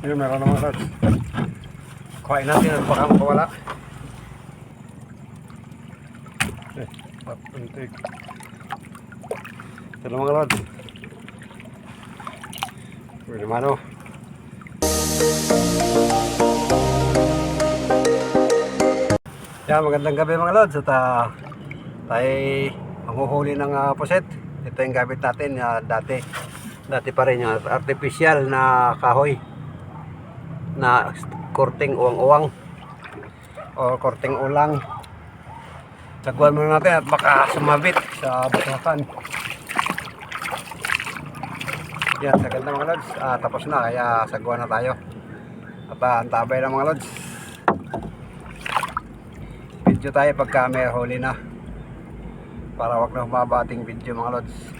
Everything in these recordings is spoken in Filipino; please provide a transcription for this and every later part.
Yun, meron naman lods. Kuhain natin at baka makawala. Papuntik. Ito lang mga lods. Pwede mano. Yan, magandang gabi mga lods. At tayo manghuhuli ng puset. Ito yung gamit natin dati pa rin yung artificial na kahoy na korting uwang-uwang o korting ulang. Sagwan muna natin at baka sumabit sa butakan. Yan, sa ganda mga lods. Tapos na, kaya sagwan na tayo. At antabay lang mga lods. Video tayo pagka may huli na, para wag na humaba ating video mga lods.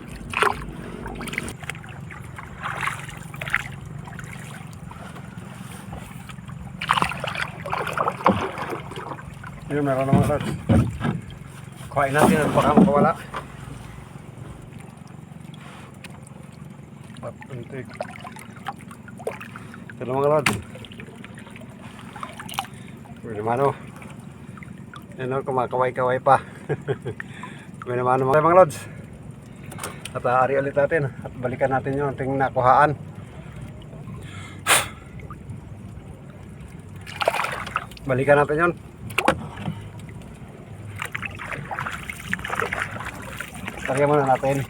Yun, meron naman lods. Kuhain natin at baka makawala. Papuntik. Ito lang mga lods. Pwede mano. Yan o, kumakaway-kaway pa. Pwede mano mga lods. At ari ulit natin at balikan natin yung ating nakuhaan. Balikan natin yun. Tagyan muna natin.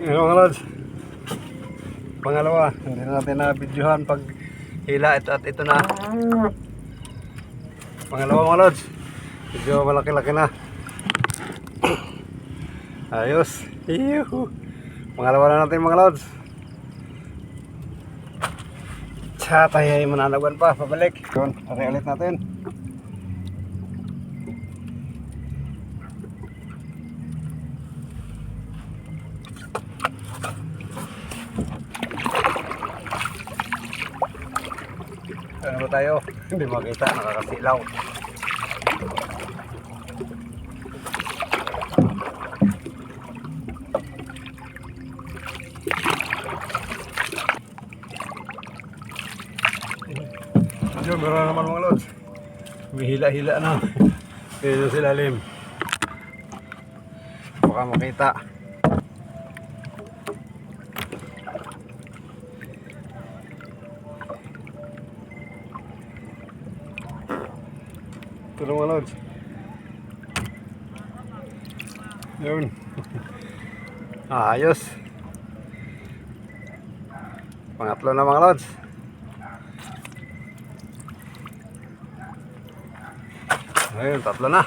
Yan mga lods. Pangalawa, hindi na natin na-videohan pag hila at ito na. Pangalawa mga lods. Medyo malaki-laki na. Ayos. Yuhu. Pangalawa na natin mga lods. Tayo ay mananawan pa, pabalik. Yun, ari ulit natin. Ano ba tayo? Hindi makita, nakakasilaw. Yun, meron naman mga lods. May hila-hila na. Dito sa ilalim. Baka makita. Ito lang mga lods. Yun. Ayos. Pangatlo na mga lods. Ayun, tatlo na.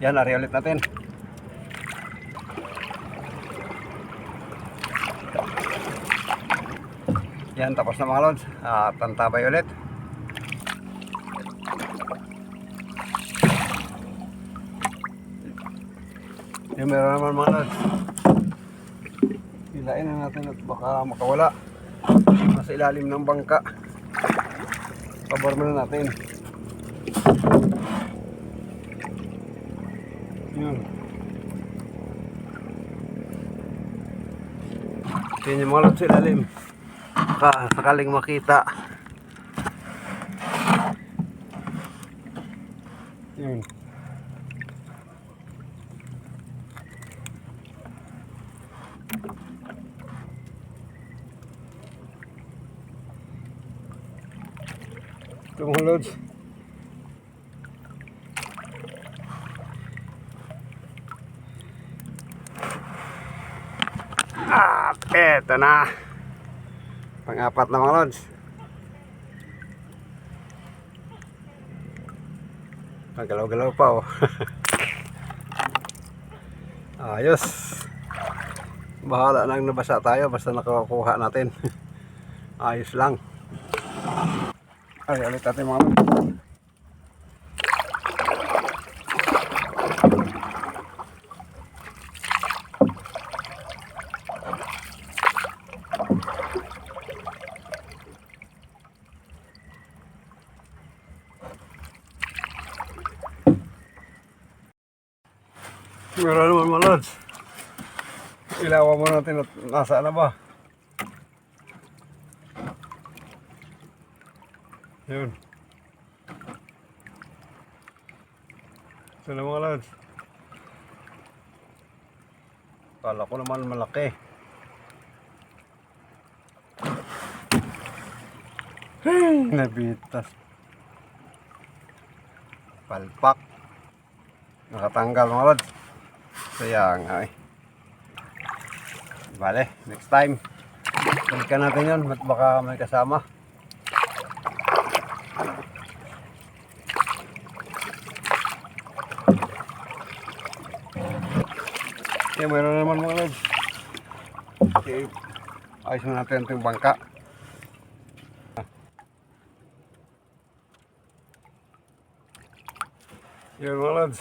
Yan, ari ulit natin. Yan, tapos na mga lods. Tantabay ulit. Yan, meron naman mga lods. Hilain na natin at baka makawala. Nasa ilalim ng bangka. Cover muna natin. Yun. Yan yung mga lods sa ilalim. Sakaling makita. Yun. Ito mga lods. At eto na. Pang-apat na mga lods. Pagalaw-galaw pa oh. Ayos. Bahala nang nabasa tayo basta nakakuha natin. Ayos lang. Ay, ulit natin mga lods. Meron naman mga lods. Ilawan mo natin at nasaan na ba? Yun. Ito na mga lods. Kala ko naman malaki. Hey, nabitas. Palpak. Nakatanggal mga lods. Sayang ay. Bale, next time. Balikan natin yun. Baka may kasama. Okay, mayroon naman mga lods. Okay, ayos na natin itong bangka. Yun mga lods.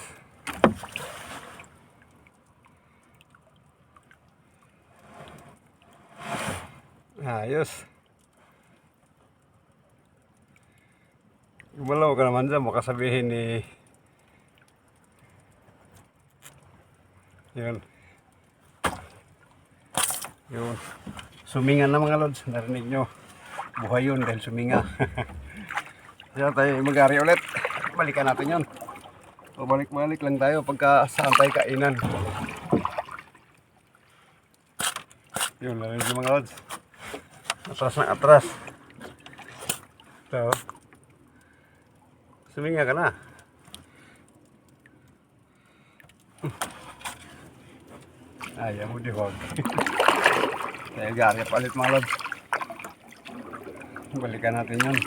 Ayos. Gumalaw ka naman dyan, baka sabihin ni... Yun. Yun. Suminga na mga lods. Narinig nyo. Buhay yun dahil suminga. Kaya tayo mag-ari ulit. Balikan natin yun. Balik-balik lang tayo pagka saan tayo kainan. Yun, narinig nyo mga lods. Atras na atras. Ito. Suminga ka na. Ayaw mo di wag. Kaya gari palit mga lods. Balikan natin yun.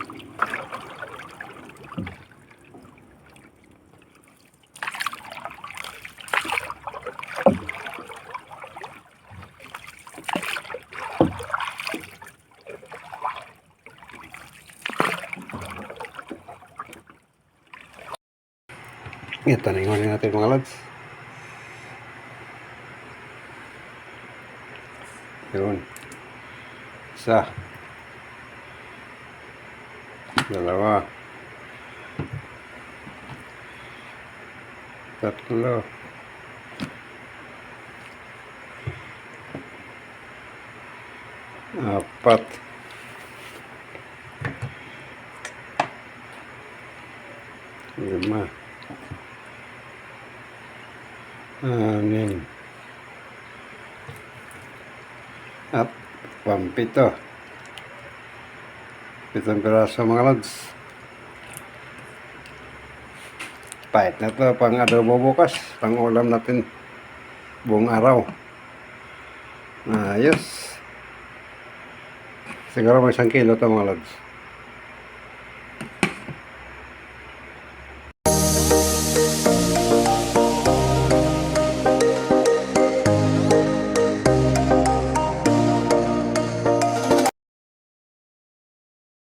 Ito na yung natin mga lods. Yun. Isa. Dalawa. Tatlo. Apat. Lima. Anim. At pampito. Pitong piraso mga lods. Pahit na to pang adobo bukas. Pang ulam natin buong araw. Ayos. Siguro may 1 kilo to mga lods.